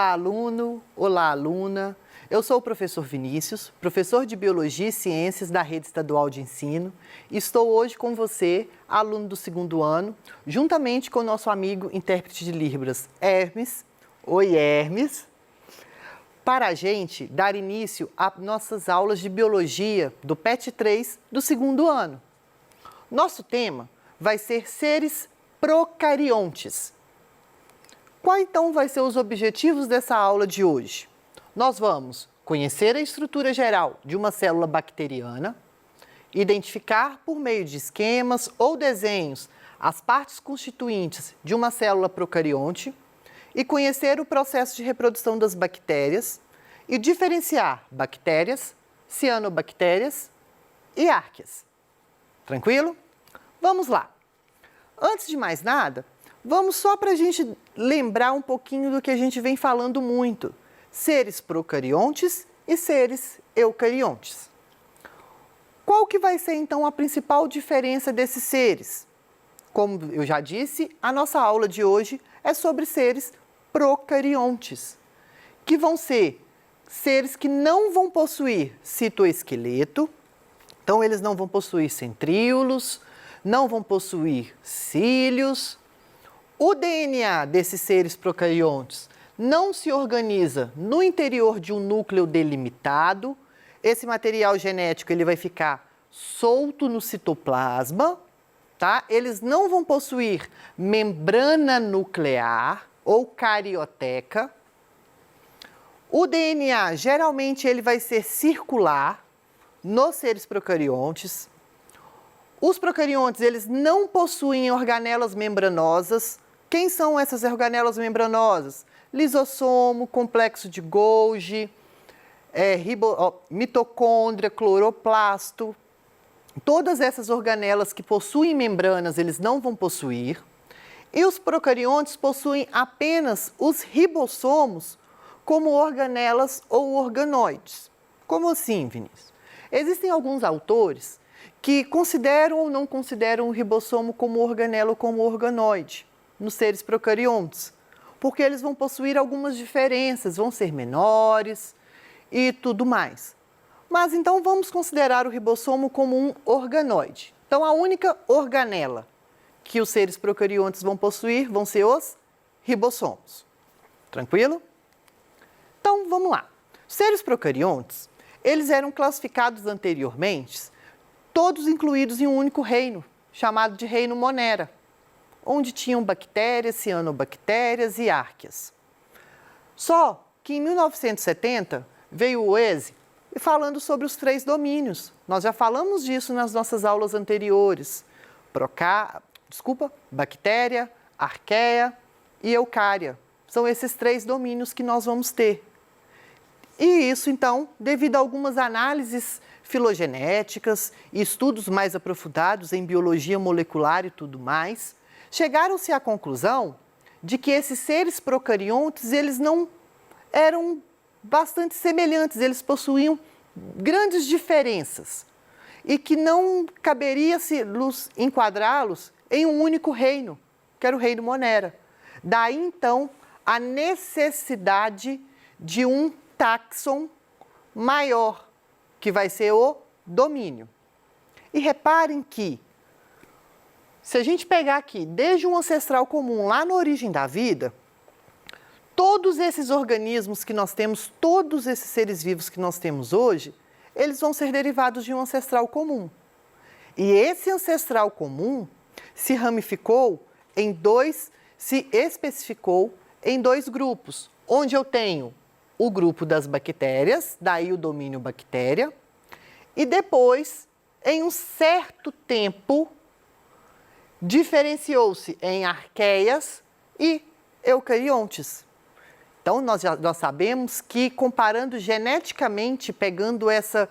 Olá, aluno! Olá, aluna! Eu sou o professor Vinícius, professor de Biologia e Ciências da Rede Estadual de Ensino, e estou hoje com você, aluno do segundo ano, juntamente com o nosso amigo intérprete de Libras, Hermes. Oi, Hermes! Para a gente dar início às nossas aulas de Biologia do PET 3 do segundo ano. Nosso tema vai ser seres procariontes. Qual então vai ser os objetivos dessa aula de hoje? Nós vamos conhecer a estrutura geral de uma célula bacteriana, identificar por meio de esquemas ou desenhos as partes constituintes de uma célula procarionte e conhecer o processo de reprodução das bactérias e diferenciar bactérias, cianobactérias e árqueas. Tranquilo? Vamos lá! Antes de mais nada, vamos só para a gente lembrar um pouquinho do que a gente vem falando muito. Seres procariontes e seres eucariontes. Qual que vai ser, então, a principal diferença desses seres? Como eu já disse, a nossa aula de hoje é sobre seres procariontes, que vão ser seres que não vão possuir citoesqueleto, então eles não vão possuir centríolos, não vão possuir cílios. O DNA desses seres procariontes não se organiza no interior de um núcleo delimitado. Esse material genético ele vai ficar solto no citoplasma, tá? Eles não vão possuir membrana nuclear ou carioteca. O DNA geralmente ele vai ser circular nos seres procariontes. Os procariontes eles não possuem organelas membranosas. Quem são essas organelas membranosas? Lisossomo, complexo de Golgi, mitocôndria, cloroplasto. Todas essas organelas que possuem membranas, eles não vão possuir. E os procariontes possuem apenas os ribossomos como organelas ou organoides. Como assim, Vinícius? Existem alguns autores que consideram ou não consideram o ribossomo como organela ou como organoide nos seres procariontes, porque eles vão possuir algumas diferenças, vão ser menores e tudo mais. Mas então vamos considerar o ribossomo como um organoide. Então a única organela que os seres procariontes vão possuir vão ser os ribossomos. Tranquilo? Então vamos lá. Os seres procariontes, eles eram classificados anteriormente, todos incluídos em um único reino, chamado de reino Monera, onde tinham bactérias, cianobactérias e árqueas. Só que em 1970 veio o Oese falando sobre os 3 domínios. Nós já falamos disso nas nossas aulas anteriores. Bactéria, arqueia e eucária. São esses 3 domínios que nós vamos ter. E isso, então, devido a algumas análises filogenéticas e estudos mais aprofundados em biologia molecular e tudo mais, chegaram-se à conclusão de que esses seres procariontes, eles não eram bastante semelhantes, eles possuíam grandes diferenças e que não caberia-se enquadrá-los em um único reino, que era o reino Monera. Daí, então, a necessidade de um táxon maior, que vai ser o domínio. E reparem que, se a gente pegar aqui, desde um ancestral comum, lá na origem da vida, todos esses organismos que nós temos, todos esses seres vivos que nós temos hoje, eles vão ser derivados de um ancestral comum. E esse ancestral comum se ramificou se especificou em 2 grupos, onde eu tenho o grupo das bactérias, daí o domínio bactéria, e depois, em um certo tempo, diferenciou-se em arqueias e eucariontes. Então, nós sabemos que, comparando geneticamente, pegando essa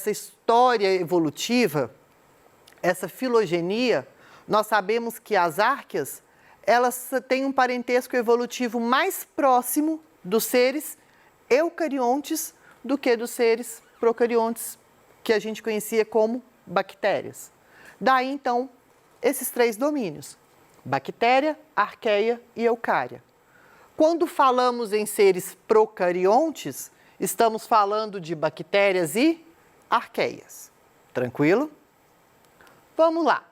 história evolutiva, essa filogenia, nós sabemos que as árqueas, elas têm um parentesco evolutivo mais próximo dos seres eucariontes do que dos seres procariontes, que a gente conhecia como bactérias. Daí, então, esses 3 domínios, bactéria, arqueia e eucária. Quando falamos em seres procariontes, estamos falando de bactérias e arqueias. Tranquilo? Vamos lá.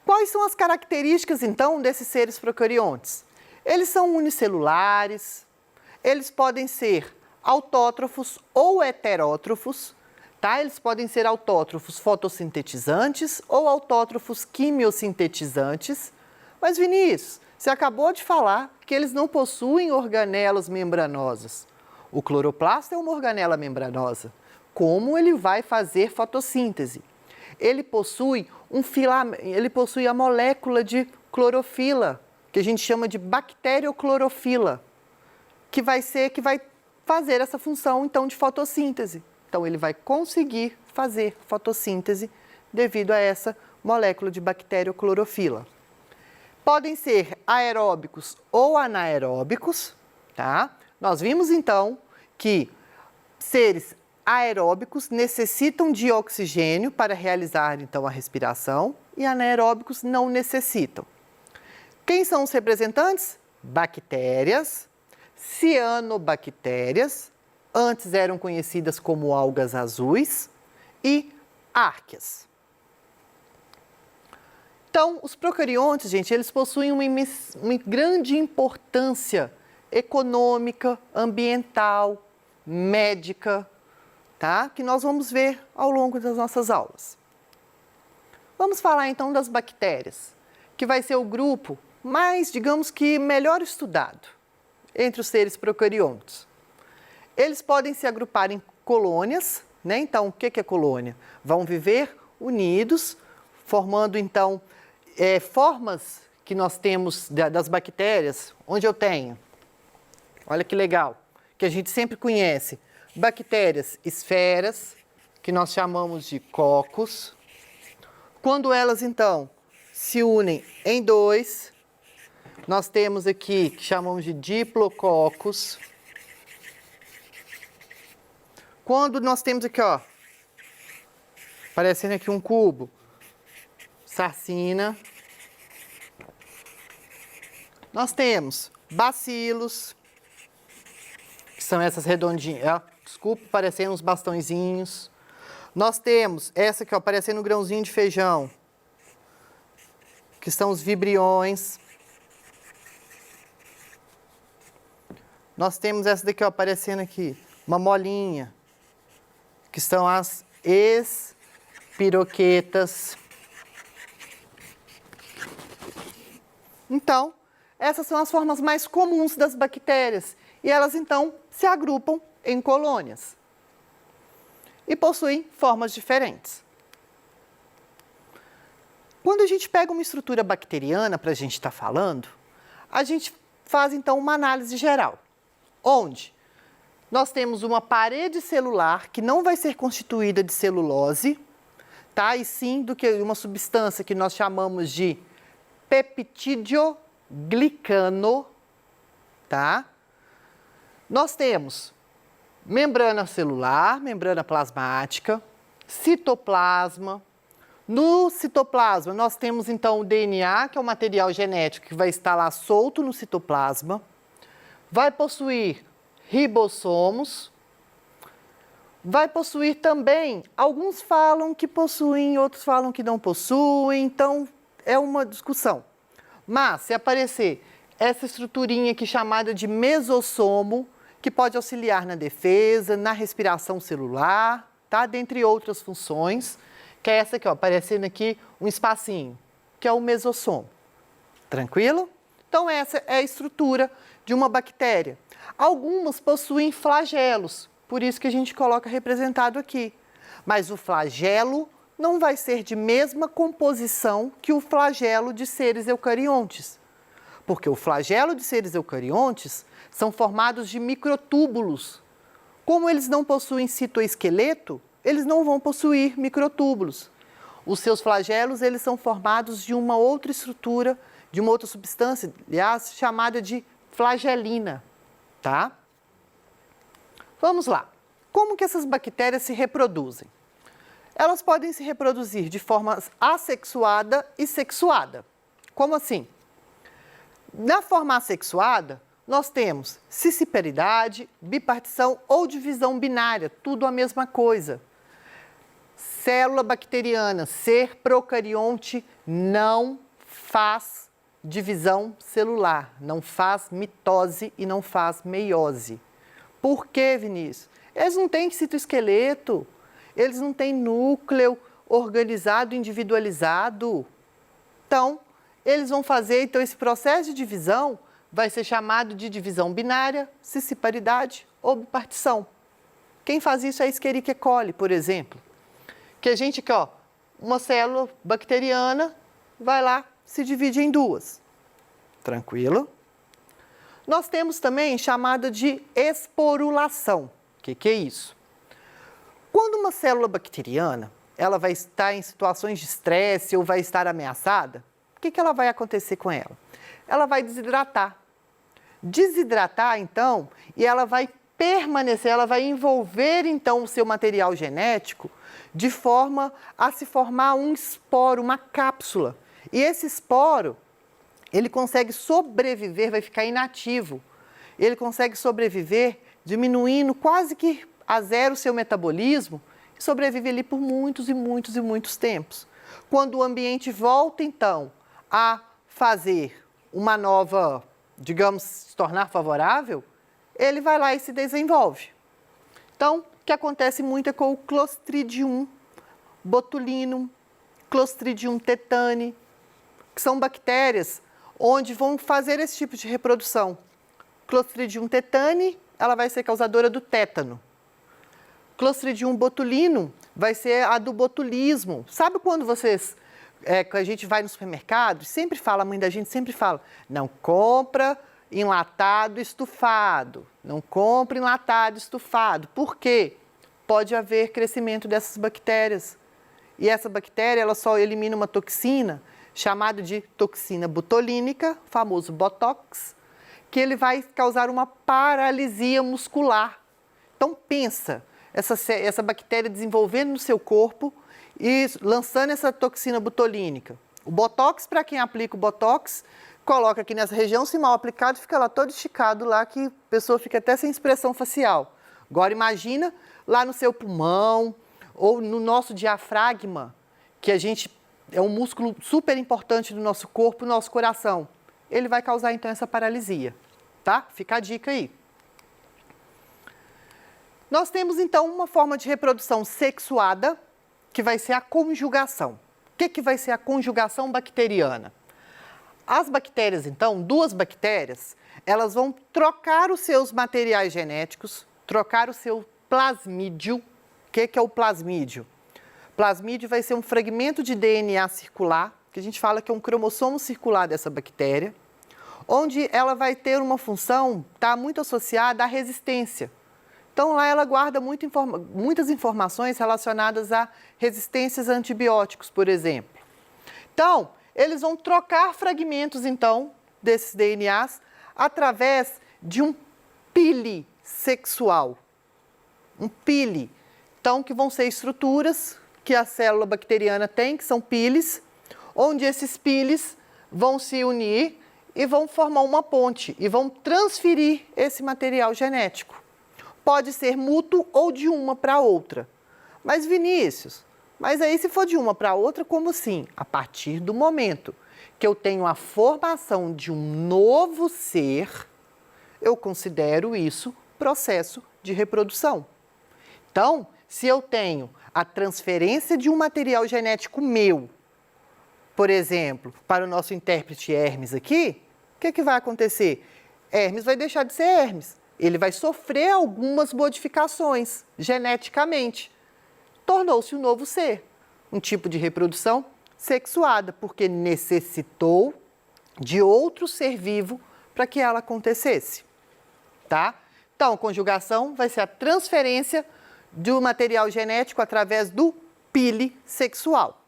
Quais são as características, então, desses seres procariontes? Eles são unicelulares, eles podem ser autótrofos ou heterótrofos, tá? Eles podem ser autótrofos fotossintetizantes ou autótrofos quimiosintetizantes. Mas, Vinícius, você acabou de falar que eles não possuem organelas membranosas. O cloroplasto é uma organela membranosa. Como ele vai fazer fotossíntese? Ele possui a molécula de clorofila, que a gente chama de bacterioclorofila, que vai fazer essa função, então, de fotossíntese. Então, ele vai conseguir fazer fotossíntese devido a essa molécula de bacterioclorofila. Podem ser aeróbicos ou anaeróbicos, tá? Nós vimos, então, que seres aeróbicos necessitam de oxigênio para realizar, então, a respiração e anaeróbicos não necessitam. Quem são os representantes? Bactérias, cianobactérias, antes eram conhecidas como algas azuis, e árqueas. Então, os procariontes, gente, eles possuem uma grande importância econômica, ambiental, médica, tá? Que nós vamos ver ao longo das nossas aulas. Vamos falar então das bactérias, que vai ser o grupo mais, digamos que, melhor estudado entre os seres procariontes. Eles podem se agrupar em colônias, né? Então, o que é colônia? Vão viver unidos, formando então formas que nós temos das bactérias, onde eu tenho, olha que legal, que a gente sempre conhece, bactérias esferas, que nós chamamos de cocos. Quando elas, então, se unem em dois, nós temos aqui, que chamamos de diplococos. Quando nós temos aqui, ó, parecendo aqui um cubo, sarcina. Nós temos bacilos, que são essas redondinhas, desculpa, parecendo uns bastõezinhos. Nós temos essa aqui, ó, parecendo um grãozinho de feijão, que são os vibriões. Nós temos essa daqui, ó, aparecendo aqui, uma molinha, que são as espiroquetas. Então, essas são as formas mais comuns das bactérias e elas, então, se agrupam em colônias e possuem formas diferentes. Quando a gente pega uma estrutura bacteriana para a gente estar falando, a gente faz, então, uma análise geral, onde nós temos uma parede celular que não vai ser constituída de celulose, tá? E sim do que uma substância que nós chamamos de peptidoglicano, tá? Nós temos membrana celular, membrana plasmática, citoplasma. No citoplasma, nós temos então o DNA, que é o material genético que vai estar lá solto no citoplasma. Vai possuir ribossomos. Vai possuir também, alguns falam que possuem, outros falam que não possuem, então é uma discussão. Mas, se aparecer essa estruturinha aqui chamada de mesossomo, que pode auxiliar na defesa, na respiração celular, tá? Dentre outras funções, que é essa aqui, ó, aparecendo aqui um espacinho, que é o mesossomo. Tranquilo? Então, essa é a estrutura de uma bactéria. Algumas possuem flagelos, por isso que a gente coloca representado aqui. Mas o flagelo não vai ser de mesma composição que o flagelo de seres eucariontes. Porque o flagelo de seres eucariontes são formados de microtúbulos. Como eles não possuem citoesqueleto, eles não vão possuir microtúbulos. Os seus flagelos, eles são formados de uma outra estrutura, de uma outra substância, aliás, chamada de flagelina, tá? Vamos lá. Como que essas bactérias se reproduzem? Elas podem se reproduzir de forma assexuada e sexuada. Como assim? Na forma assexuada, nós temos cisciparidade, bipartição ou divisão binária, tudo a mesma coisa. Célula bacteriana, ser procarionte, não faz divisão celular, não faz mitose e não faz meiose. Por quê, Vinícius? Eles não têm citoesqueleto, eles não têm núcleo organizado, individualizado. Então, eles vão fazer, então, esse processo de divisão vai ser chamado de divisão binária, cisciparidade ou bipartição. Quem faz isso é a Escherichia coli, por exemplo. Que a gente aqui, ó, uma célula bacteriana vai lá, se divide em duas. Tranquilo? Nós temos também chamada de esporulação. O que é isso? Quando uma célula bacteriana, ela vai estar em situações de estresse ou vai estar ameaçada, o que ela vai acontecer com ela? Ela vai desidratar. Desidratar, então, e ela vai permanecer, ela vai envolver, então, o seu material genético de forma a se formar um esporo, uma cápsula. E esse esporo, ele consegue sobreviver, vai ficar inativo. Ele consegue sobreviver diminuindo quase que a zero o seu metabolismo e sobrevive ali por muitos e muitos e muitos tempos. Quando o ambiente volta, então, a fazer uma nova, digamos, se tornar favorável, ele vai lá e se desenvolve. Então, o que acontece muito é com o Clostridium botulinum, Clostridium tetani, que são bactérias onde vão fazer esse tipo de reprodução. Clostridium tetani, ela vai ser causadora do tétano. Clostridium botulinum vai ser a do botulismo. Sabe quando vocês, a gente vai no supermercado, sempre fala, a mãe da gente sempre fala, não compra enlatado estufado, não compre enlatado estufado. Por quê? Pode haver crescimento dessas bactérias. E essa bactéria, ela só elimina uma toxina, chamada de toxina botulínica, famoso Botox, que ele vai causar uma paralisia muscular. Então, pensa, essa bactéria desenvolvendo no seu corpo e lançando essa toxina botulínica. O Botox, para quem aplica o Botox, coloca aqui nessa região, se mal aplicado, fica lá todo esticado, lá que a pessoa fica até sem expressão facial. Agora, imagina lá no seu pulmão ou no nosso diafragma, que a gente é um músculo super importante do nosso corpo, do nosso coração. Ele vai causar, então, essa paralisia, tá? Fica a dica aí. Nós temos, então, uma forma de reprodução sexuada, que vai ser a conjugação. O que vai ser a conjugação bacteriana? As bactérias, então, duas bactérias, elas vão trocar os seus materiais genéticos, trocar o seu plasmídio. O que é o plasmídio? Plasmídio vai ser um fragmento de DNA circular, que a gente fala que é um cromossomo circular dessa bactéria, onde ela vai ter uma função, está muito associada à resistência. Então, lá ela guarda muitas informações relacionadas a resistências a antibióticos, por exemplo. Então, eles vão trocar fragmentos, então, desses DNAs através de um pili sexual. Um pili. Então, que vão ser estruturas que a célula bacteriana tem, que são pilis, onde esses pilis vão se unir e vão formar uma ponte e vão transferir esse material genético. Pode ser mútuo ou de uma para outra. Mas, Vinícius, mas aí se for de uma para outra, como assim? A partir do momento que eu tenho a formação de um novo ser, eu considero isso processo de reprodução. Então, se eu tenho a transferência de um material genético meu, por exemplo, para o nosso intérprete Hermes aqui, o que vai acontecer? Hermes vai deixar de ser Hermes. Ele vai sofrer algumas modificações geneticamente. Tornou-se um novo ser, um tipo de reprodução sexuada, porque necessitou de outro ser vivo para que ela acontecesse, tá? Então, a conjugação vai ser a transferência do material genético através do pili sexual.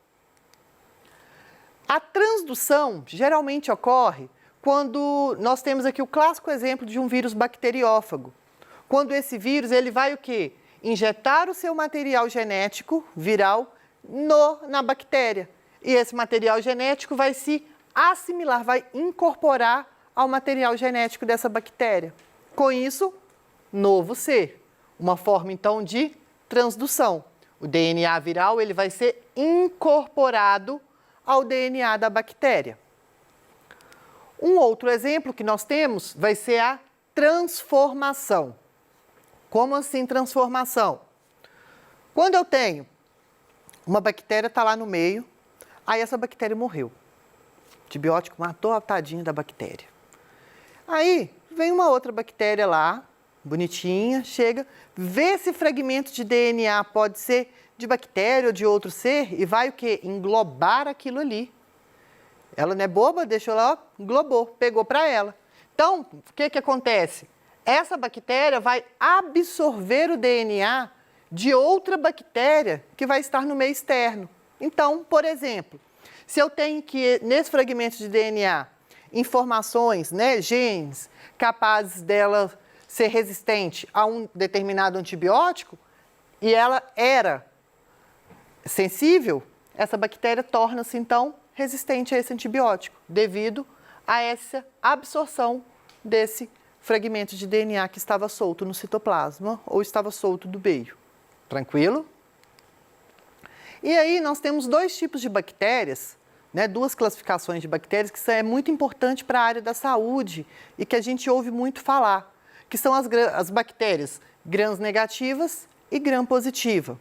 A transdução geralmente ocorre quando nós temos aqui o clássico exemplo de um vírus bacteriófago. Quando esse vírus, ele vai o quê? Injetar o seu material genético viral na bactéria. E esse material genético vai se assimilar, vai incorporar ao material genético dessa bactéria. Com isso, novo ser. Uma forma, então, de transdução. O DNA viral ele vai ser incorporado ao DNA da bactéria. Um outro exemplo que nós temos vai ser a transformação. Como assim transformação? Quando eu tenho uma bactéria, está lá no meio, aí essa bactéria morreu. O antibiótico matou a tadinha da bactéria. Aí vem uma outra bactéria lá, bonitinha, chega, vê esse fragmento de DNA, pode ser de bactéria ou de outro ser, e vai o quê? Englobar aquilo ali. Ela não é boba, deixou lá, englobou, pegou para ela. Então, o que acontece? Essa bactéria vai absorver o DNA de outra bactéria que vai estar no meio externo. Então, por exemplo, se eu tenho que, nesse fragmento de DNA, informações, né, genes, capazes dela ser resistente a um determinado antibiótico, e ela era sensível, essa bactéria torna-se, então, resistente a esse antibiótico, devido a essa absorção desse fragmento de DNA que estava solto no citoplasma ou estava solto do meio. Tranquilo? E aí nós temos dois tipos de bactérias, né, duas classificações de bactérias que é muito importante para a área da saúde e que a gente ouve muito falar, que são as bactérias gram-negativas e gram-positiva.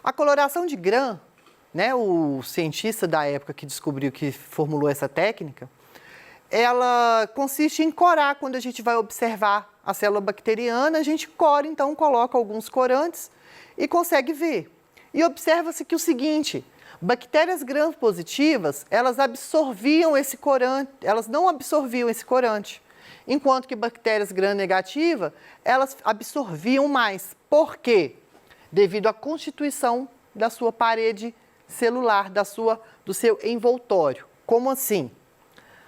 A coloração de gram, né, o cientista da época que descobriu, que formulou essa técnica, ela consiste em corar. Quando a gente vai observar a célula bacteriana, a gente cora, então coloca alguns corantes e consegue ver. E observa-se que o seguinte, bactérias gram-positivas, elas absorviam esse corante, elas não absorviam esse corante, enquanto que bactérias gram-negativas, elas absorviam mais. Por quê? Devido à constituição da sua parede celular, do seu envoltório. Como assim?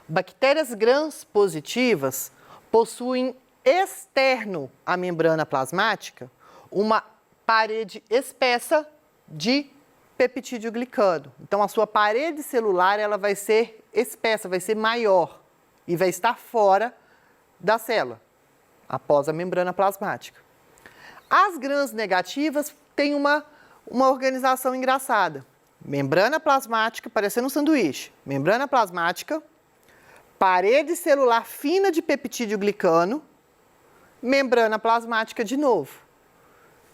Bactérias gram-positivas possuem externo à membrana plasmática uma parede espessa de peptídeo-glicano. Então, a sua parede celular ela vai ser espessa, vai ser maior e vai estar fora da célula, após a membrana plasmática. As grãs negativas têm uma organização engraçada. Membrana plasmática, parecendo um sanduíche. Membrana plasmática, parede celular fina de peptídeo-glicano, membrana plasmática de novo.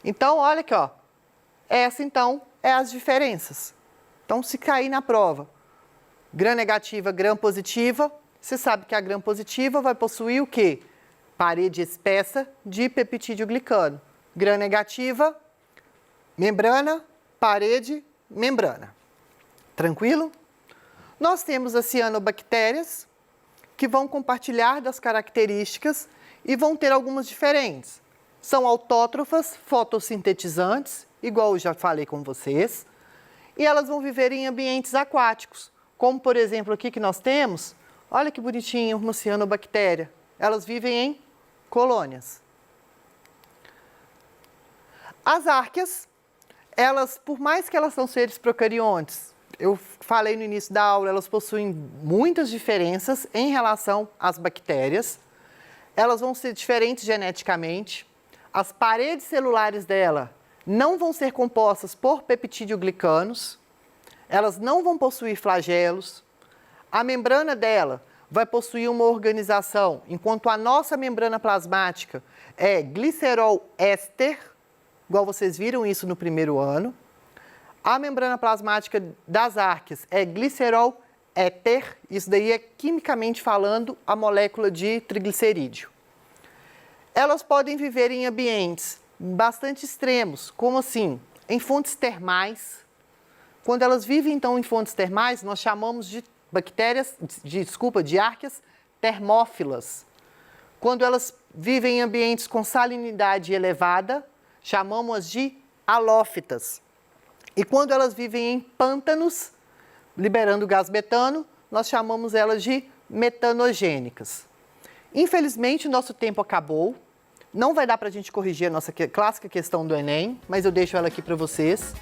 Então, olha aqui, ó. Essa, então, é as diferenças. Então, se cair na prova, gram negativa, gram positiva, você sabe que a gram positiva vai possuir o quê? Parede espessa de peptídeo-glicano. Gram negativa, membrana, parede, membrana. Tranquilo? Nós temos as cianobactérias, que vão compartilhar das características e vão ter algumas diferentes. São autótrofas, fotossintetizantes, igual eu já falei com vocês, e elas vão viver em ambientes aquáticos, como por exemplo aqui que nós temos, olha que bonitinho, uma cianobactéria. Elas vivem em colônias. As árqueas, elas, por mais que elas são seres procariontes, eu falei no início da aula, elas possuem muitas diferenças em relação às bactérias. Elas vão ser diferentes geneticamente. As paredes celulares dela não vão ser compostas por peptídeo-glicanos. Elas não vão possuir flagelos. A membrana dela vai possuir uma organização, enquanto a nossa membrana plasmática é glicerol éster, igual vocês viram isso no primeiro ano. A membrana plasmática das árqueas é glicerol éter, isso daí é quimicamente falando a molécula de triglicerídeo. Elas podem viver em ambientes bastante extremos, como assim? Em fontes termais. Quando elas vivem então em fontes termais, nós chamamos de de árqueas termófilas. Quando elas vivem em ambientes com salinidade elevada, chamamos-as de halófitas. E quando elas vivem em pântanos, liberando gás metano, nós chamamos elas de metanogênicas. Infelizmente, o nosso tempo acabou. Não vai dar para a gente corrigir a nossa clássica questão do Enem, mas eu deixo ela aqui para vocês.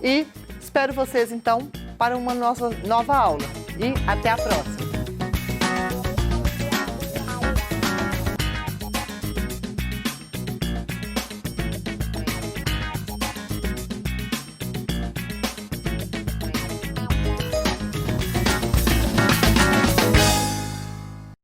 E espero vocês, então, para uma nossa nova aula. E até a próxima!